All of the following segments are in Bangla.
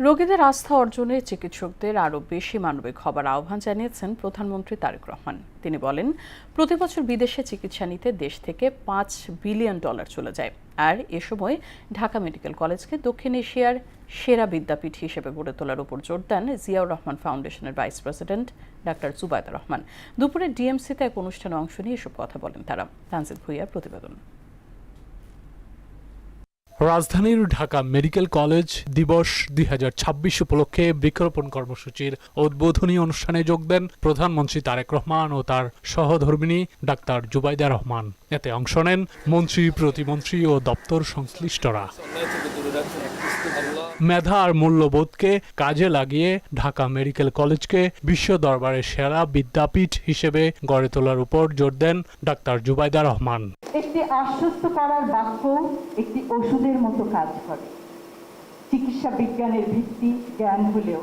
রোগীদের আস্থা অর্জনে চিকিৎসকদের আরও বেশি মানবিক হবার আহ্বান জানিয়েছেন প্রধানমন্ত্রী তারেক রহমান। তিনি বলেন, প্রতি বছর বিদেশে চিকিৎসা নিতে দেশ থেকে $5 বিলিয়ন চলে যায়। আর এ সময় ঢাকা মেডিকেল কলেজকে দক্ষিণ এশিয়ার সেরা বিদ্যাপীঠ হিসেবে গড়ে তোলার উপর জোর দেন জিয়াউর রহমান ফাউন্ডেশনের vice president doctor Zubaida Rahman. দুপুরে ডিএমসিতে এক অনুষ্ঠানে অংশ নিয়ে এসব কথা বলেন তারা। তানজিদ ভুঁইয়ার প্রতিবেদন। রাজধানীর ঢাকা মেডিকেল কলেজ দিবস 2026 উপলক্ষে বৃক্ষরোপণ কর্মসূচির উদ্বোধনী অনুষ্ঠানে যোগ দেন প্রধানমন্ত্রী তারেক রহমান ও তার সহধর্মিণী ডাক্তার জুবাইদা রহমান। এতে অংশ নেন মন্ত্রী, প্রতিমন্ত্রী ও দপ্তর সংশ্লিষ্টরা। মেধা আর মূল্যবোধকে কাজে লাগিয়ে ঢাকা মেডিকেল কলেজকে বিশ্ব দরবারে সেরা বিদ্যাপীঠ হিসেবে গড়ে তোলার উপর জোর দেন ডাক্তার জুবাইদা রহমান। একটি আশ্বস্ত করার বাক্য একটি ওষুধের মতো কাজ করে। চিকিৎসা বিজ্ঞানের ভিত্তি জ্ঞান হলেও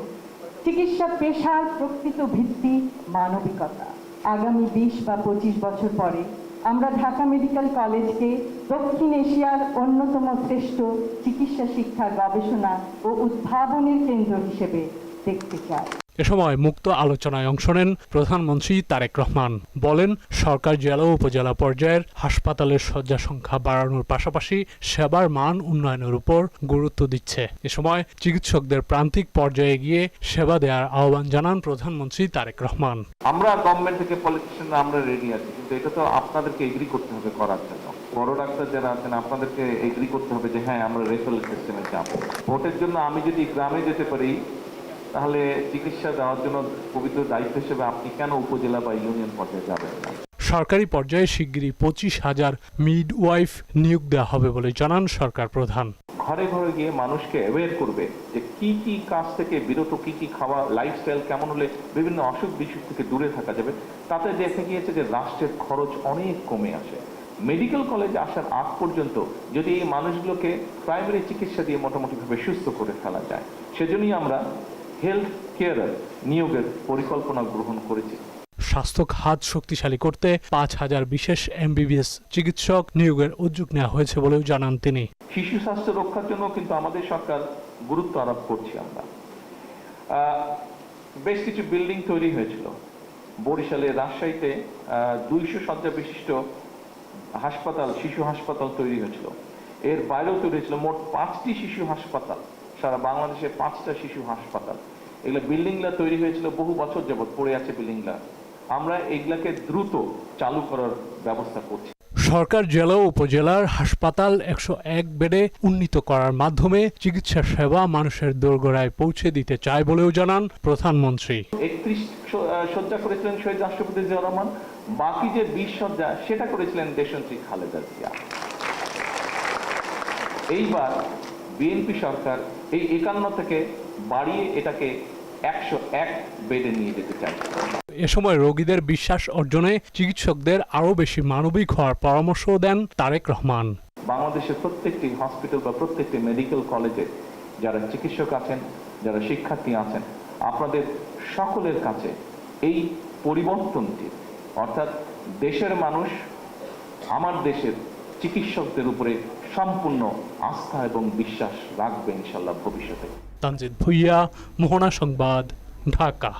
চিকিৎসা পেশার প্রকৃত ভিত্তি মানবিকতা। আগামী 20 বা 25 বছর পরে আমরা ঢাকা মেডিকেল কলেজকে দক্ষিণ এশিয়ার অন্যতম শ্রেষ্ঠ চিকিৎসা শিক্ষা, গবেষণা ও উদ্ভাবনের কেন্দ্র হিসেবে দেখতে চাই। এ সময় মুক্ত আলোচনায় অংশ নেন প্রধানমন্ত্রী তারেক রহমান। বলেন, সরকার জেলা ও উপজেলা পর্যায়ের হাসপাতালের শয্যা সংখ্যা বাড়ানোর পাশাপাশি সেবার মান উন্নয়নের উপর গুরুত্ব দিচ্ছে। এ সময় চিকিৎসকদের প্রান্তিক পর্যায়ে গিয়ে সেবা দেওয়ার আহ্বান জানান প্রধানমন্ত্রী তারেক রহমান। আমরা গভর্নমেন্ট থেকে পলিটিশিয়ানরা আমরা রেডি আছি, কিন্তু এটা তো আপনাদেরকে এগ্রি করতে হবে করার জন্য। বড় ডাক্তার যারা আছেন আপনাদেরকে এগ্রি করতে হবে যে হ্যাঁ আমরা রেফারেল সিস্টেমে যাব। ভোটের জন্য আমি যদি গ্রামে যেতে পারি, তাহলে চিকিৎসা দেওয়ার জন্য পবিত্র দায়িত্ব হিসেবে আপনি কেন উপজেলা বা ইউনিয়ন পর্যায়ে যাবেন না? সরকারি পর্যায়ে শিগগিরই 25,000 মিডওয়াইফ নিয়োগ দেওয়া হবে বলে জানান সরকার প্রধান। ঘরে ঘরে গিয়ে মানুষকে অ্যাওয়্যার করবে যে কি কি কাজ থেকে বিরত, কি কি খাওয়া, লাইফস্টাইল কেমন হলে বিভিন্ন অসুখ বিসুখ থেকে দূরে থাকা যাবে। তাতে দেখা গিয়েছে যে রাষ্ট্রের খরচ অনেক কমে আসে। মেডিকেল কলেজে আসার আগ পর্যন্ত যদি এই মানুষগুলোকে প্রাইমারি চিকিৎসা দিয়ে মোটামুটিভাবে সুস্থ করে ফেলা যায়, সেজন্যই আমরা হেলথ কেয়ার নিয়োগের পরিকল্পনা গ্রহণ করেছি। স্বাস্থ্য খাত শক্তিশালী করতে 5,000 বিশেষ এমবিবিএস চিকিৎসক নিয়োগের উদ্যোগ নেওয়া হয়েছে বলেও জানান তিনি। শিশু স্বাস্থ্য রক্ষার জন্য কিন্তু আমাদের সরকার গুরুত্ব আরোপ করছি। আমরা বেশ কিছু বিল্ডিং তৈরি হয়েছিল। বরিশালে, রাজশাহীতে 200 শয্যা বিশিষ্ট হাসপাতাল, শিশু হাসপাতাল তৈরি হয়েছিল। এর বাইরেও তৈরি হয়েছিল মোট 5টি শিশু হাসপাতাল। সারা বাংলাদেশে 5টা শিশু হাসপাতাল। এগুলো বিল্ডিংগুলো তৈরি হয়েছিল বহু বছর যাবৎ পড়ে আছে বিল্ডিংগুলো। আমরা এগুলাকে দ্রুত চালু করার ব্যবস্থা করছি। সরকার জেলা ও উপজেলার হাসপাতাল 101 বেডে উন্নীত করার মাধ্যমে চিকিৎসা সেবা মানুষের দোরগোড়ায় পৌঁছে দিতে চায় বলেও জানান প্রধানমন্ত্রী। 31 শয্যা করেছিলেন শহীদ রাষ্ট্রপতি জিয়াউর রহমান, বাকি যে 20 শয্যা সেটা করেছিলেন দেশনেত্রী খালেদা জিয়া। এইবার বিএনপি সরকার এই 51 থেকে বাড়িয়ে এটাকে 101 বেডে নিয়ে যেতে চায়। এ সময় রোগীদের বিশ্বাস অর্জনে চিকিৎসকদের আরও বেশি মানবিক হওয়ার পরামর্শ দেন তারেক রহমান। বাংলাদেশের প্রত্যেকটি হসপিটাল বা প্রত্যেকটি মেডিকেল কলেজে যারা চিকিৎসক আছেন, যারা শিক্ষার্থী আছেন, আপনাদের সকলের কাছে এই পরিবর্তনটি, অর্থাৎ দেশের মানুষ আমার দেশের চিকিৎসকদের উপরে সম্পূর্ণ আস্থা এবং বিশ্বাস রাখবে ইনশাআল্লাহ ভবিষ্যতে। তানজিদ ভুঁইয়া, মোহনা সংবাদ, ঢাকা।